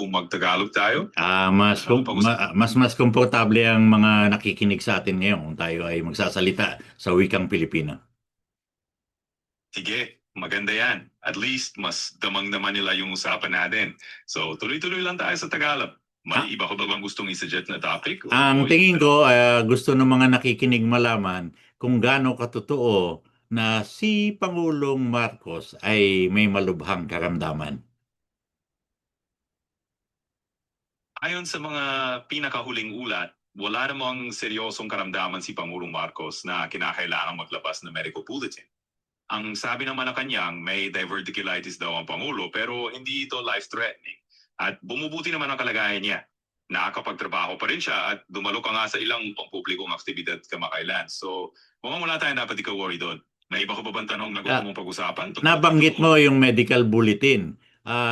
kung magtagalog tayo? Mas komportable ang mga nakikinig sa atin ngayon kung tayo ay magsasalita sa wikang Pilipino. Sige, maganda yan. At least mas damang-daman nila yung usapan natin. So tuloy-tuloy lang tayo sa Tagalog. Ah, May iba ko ba bang gustong i-suggest na topic? ang O tingin ano? ko, gusto ng mga nakikinig malaman kung gaano katotoo na si Pangulong Marcos ay may malubhang karamdaman. Ayon sa mga pinakahuling ulat, wala namang seryosong karamdaman si Pangulong Marcos na kinakailangan maglabas ng medical bulletin. Ang sabi ng Malacanang, may diverticulitis daw ang Pangulo pero hindi ito life-threatening. At bumubuti naman ang kalagayan niya. Nakakapagtrabaho pa rin siya at dumalo ka nga sa ilang pampublikong aktibidad kamakailan. So, mukhang wala tayong dapat ikaw-worry doon. May iba ko pa bang tanong na gusto Ah, mong pag-usapan tungkol dito? Nabanggit mo yung medical bulletin.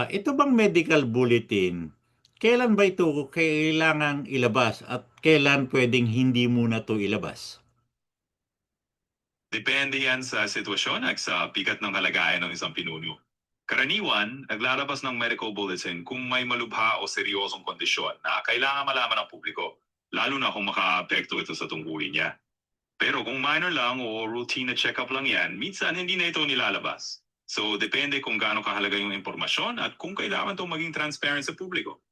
Ito bang medical bulletin, kailan ba ito kailangang ilabas at kailan pwedeng hindi muna ito ilabas? Depende yan sa sitwasyon at sa bigat ng kalagayan ng isang pinuno. Karaniwan, naglalabas ng medical bulletin kung may malubha o seryosong kondisyon na kailangan malaman ng publiko, lalo na kung makaapekto ito sa tungkulin niya. Pero kung minor lang o routine na check-up lang yan, minsan hindi na ito nilalabas. So, depende kung gaano kahalaga yung impormasyon at kung kailangan itong maging transparent sa publiko.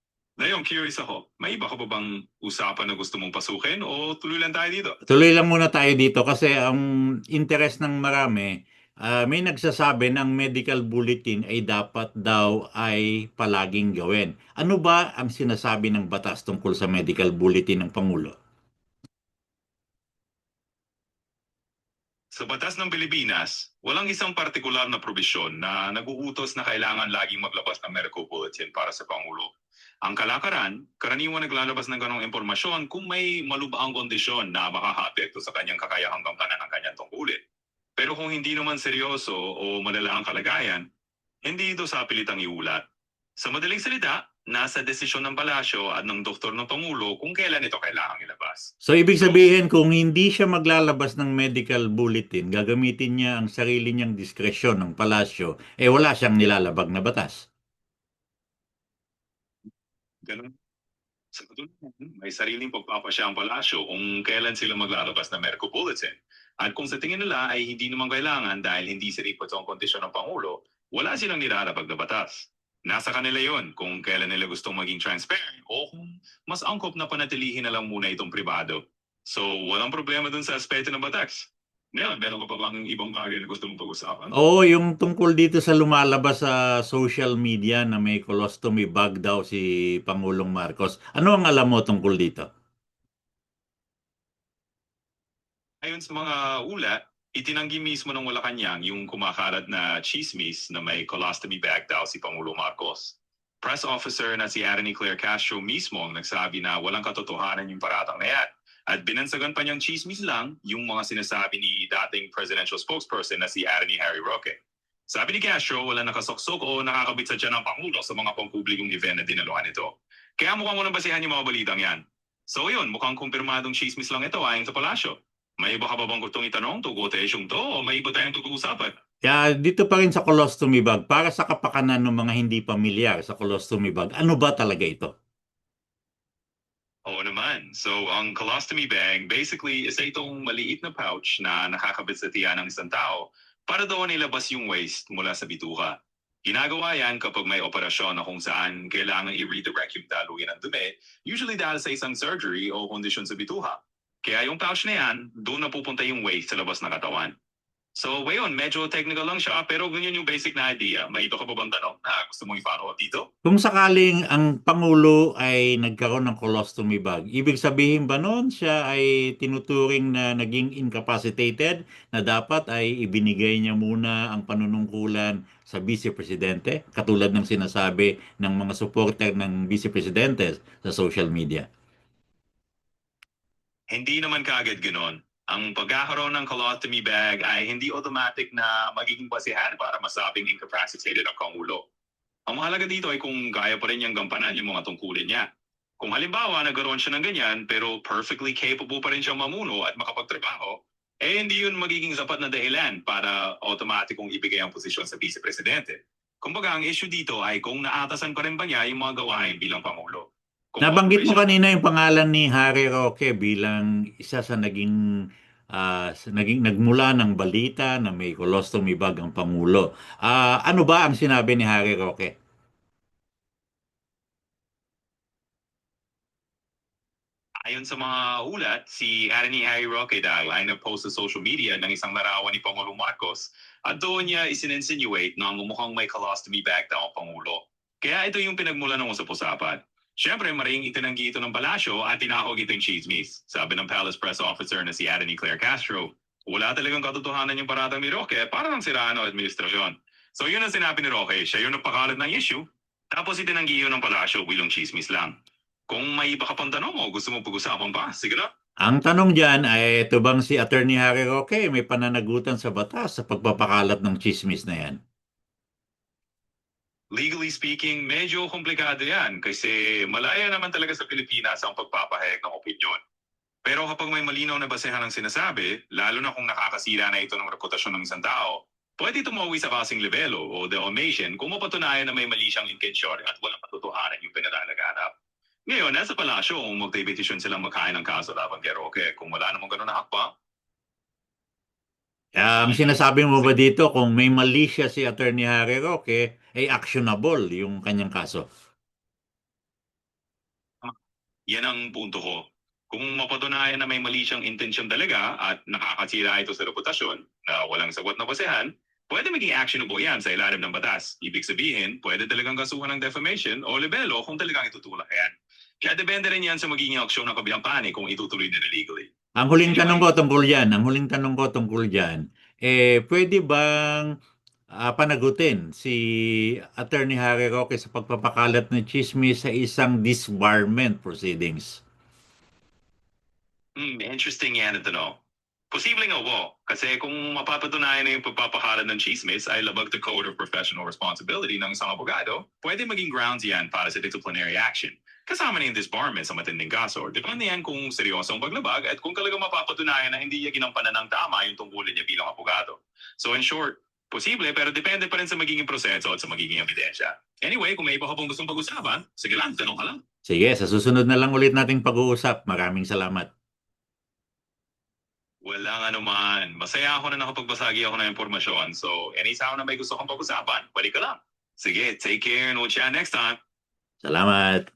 Ngayon, curious ako, may iba ka pa bang usapan na gusto mong pasukin o tuloy lang tayo dito? Tuloy lang muna tayo dito kasi ang interest ng marami, may nagsasabi ng medical bulletin ay dapat daw ay palaging gawin. Ano ba ang sinasabi ng batas tungkol sa medical bulletin ng Pangulo? Sa batas ng Pilipinas, walang isang partikular na probisyon na naguutos na kailangan laging maglabas ng medical bulletin para sa Pangulo. Ang kalakaran, karaniwan naglalabas ng ganong impormasyon kung may malubhang kondisyon na makakaapekto sa kanyang kakayahang gampanan ng kanyang tungkulin. Pero kung hindi naman seryoso o malala ang kalagayan, hindi ito sa pilitang iulat. Sa madaling salita, nasa desisyon ng palasyo at ng doktor ng Pangulo kung kailan ito kailangang ilabas. So, ibig So, sabihin, kung hindi siya maglalabas ng medical bulletin, gagamitin niya ang sarili niyang diskresyon ng palasyo, wala siyang nilalabag na batas. ganun. Sa katunayan, may sariling pagpapasya ang palasyo kung kailan sila maglalabas ng medical bulletin. At kung sa tingin nila ay hindi naman kailangan dahil hindi siripot ang kondisyon ng Pangulo, wala silang nilalabag na batas. Nasa kanila yon kung kailan nila gustong maging transparent o kung mas angkop na panatilihin na lang muna itong pribado. So, walang problema dun sa aspeto ng batas. Ngayon, meron ka pa bang ibang bagay na gusto mong pag-usapan? Oo, yung tungkol dito sa lumalabas sa social media na may colostomy bag daw si Pangulong Marcos. Ano ang alam mo tungkol dito? Ayon sa mga ulat, itinanggi mismo ng Malacanang yung kumakalat na chismis na may colostomy bag daw si Pangulo Marcos. Press officer na si Atty. Claire Castro mismo ang nagsabi na walang katotohanan yung paratang na yan. At binansagan pa niyang chismis lang yung mga sinasabi ni dating presidential spokesperson na si Atty. Harry Roque. Sabi ni Castro, wala nakasoksok o nakakabit sa tiyan ng Pangulo sa mga pampublikong event na dinaluhan ito. Kaya mukhang walang basihan yung mga balitang yan. So yun, mukhang kumpirmadong chismis lang ito ayon sa palasyo. May iba ka ba bang gustong itanong tungkol sa isyong to o may iba tayong pag-uusapan? Kaya dito pa rin sa colostomy bag, para sa kapakanan ng mga hindi pamilyar sa colostomy bag, ano ba talaga ito? Oo naman. So, ang colostomy bag basically is itong maliit na pouch na nakakabit sa tiyan ng isang tao para doon ilabas yung waste mula sa bituka. Ginagawa yan kapag may operasyon na kung saan kailangan i-redirect yung daluyan ng dumi, usually dahil sa isang surgery o kondisyon sa bituka. Kaya yung pouch na yan, doon na pupunta yung waste sa labas ng katawan. So, ngayon, medyo technical lang siya, pero ganyan yung basic na idea. May iba ka pa bang tanong na gusto mong i-follow up dito? Kung sakaling ang Pangulo ay nagkaroon ng colostomy bag, ibig sabihin ba noon siya ay tinuturing na naging incapacitated na dapat ay ibinigay niya muna ang panunungkulan sa Vice Presidente, katulad ng sinasabi ng mga supporter ng Vice Presidente sa social media? Hindi naman kaagad ganon. Ang pagkakaroon ng colostomy bag ay hindi automatic na magiging basihan para masabing incapacitated ang Pangulo. Ang mahalaga dito ay kung kaya pa rin niyang gampanan yung mga tungkulin niya. Kung halimbawa nagkaroon siya ng ganyan pero perfectly capable pa rin siyang mamuno at makapagtrabaho, hindi yun magiging sapat na dahilan para automatic kong ibigay ang posisyon sa vice presidente. Kumbaga, ang issue dito ay kung naatasan pa rin ba niya yung mga gawain bilang Pangulo. Kung Nabanggit mo operational kanina yung pangalan ni Harry Roque bilang isa sa naging nagmula ng balita na may colostomy bag ang Pangulo. Ano ba ang sinabi ni Harry Roque? Ayon sa mga ulat, si Attorney Harry Roque dahil ay nag-post sa social media ng isang larawan ni Pangulong Marcos at doon niya isininsinuate na mukhang may colostomy bag daw ang Pangulo. Kaya ito yung pinagmula ng usap-usapan. Siyempre, maring itinanggi ito ng palasyo at tinahog itong chismis. Sabi ng Palace Press Officer na si Attorney Claire Castro, wala talagang katotohanan yung paratang ni Roque para lang siraan ang administrasyon. So yun ang sinabi ni Roque, siya yung nagpakalat ng issue. Tapos itinanggi yun ng palasyo bilang chismis lang. Kung may iba ka pang tanong o gusto mo pag-usapan pa, sige na. Ang tanong dyan ay ito bang si Attorney Harry Roque may pananagutan sa batas sa pagpapakalat ng chismis na yan? Legally speaking, medyo komplikado yan kasi malaya naman talaga sa Pilipinas ang pagpapahayag ng opinyon. Pero kapag may malinaw na basehan ng sinasabi, lalo na kung nakakasira na ito ng reputasyon ng isang tao, pwede tumawi sa kasing libelo o defamation kung mapatunayan na may mali siyang intensyon at walang katotohanan yung pinagalaganap. Ngayon, nasa palasyo kung magpetisyon silang magkain ng kaso laban kay Roque kung wala namang ganun na hakbang. Ang sinasabi mo ba dito kung may mali siya si Attorney Harry Roque ay actionable yung kanyang kaso? Yan ang punto ko. Kung mapatunayan na may mali siyang intensyon talaga at nakakasira ito sa reputasyon na walang sagot na basehan, pwede maging actionable yan sa ilalim ng batas. Ibig sabihin, pwede talagang kasuhan ng defamation o libelo kung talagang itutulak yan. Kaya depende rin yan sa magiging aksyon ng kabilang panig kung itutuloy nila legally. Ang huling tanong ko Anyway, tungkol dyan, pwede bang panagutin si Attorney Harry Roque sa pagpapakalat ng chismis sa isang disbarment proceedings? interesting yan ito, no? Posibleng oo. Kasi kung mapapatunayan na yung pagpapakalat ng chismis ay labag the Code of Professional Responsibility ng isang abogado, pwede maging grounds yan para sa disciplinary action. Kasama na yung disbarment sa matinding kaso. Depende yan kung seryoso ang paglabag at kung talagang mapapatunayan na hindi niya ginampanan ng tama yung tungkulin niya bilang abogado. So in short, posible pero depende pa rin sa magiging proseso at sa magiging ebidensya. Anyway, kung may iba ka pong gustong pag-usapan, sige lang, tanong ka lang. Sige, sa susunod na lang ulit nating pag-uusap. Maraming salamat. Walang anuman. Masaya ako na nakapagbasagi ako ng impormasyon. So, anytime na may gusto kong pag-usapan, balik ka lang. Sige, take care and we'll chat next time. Salamat.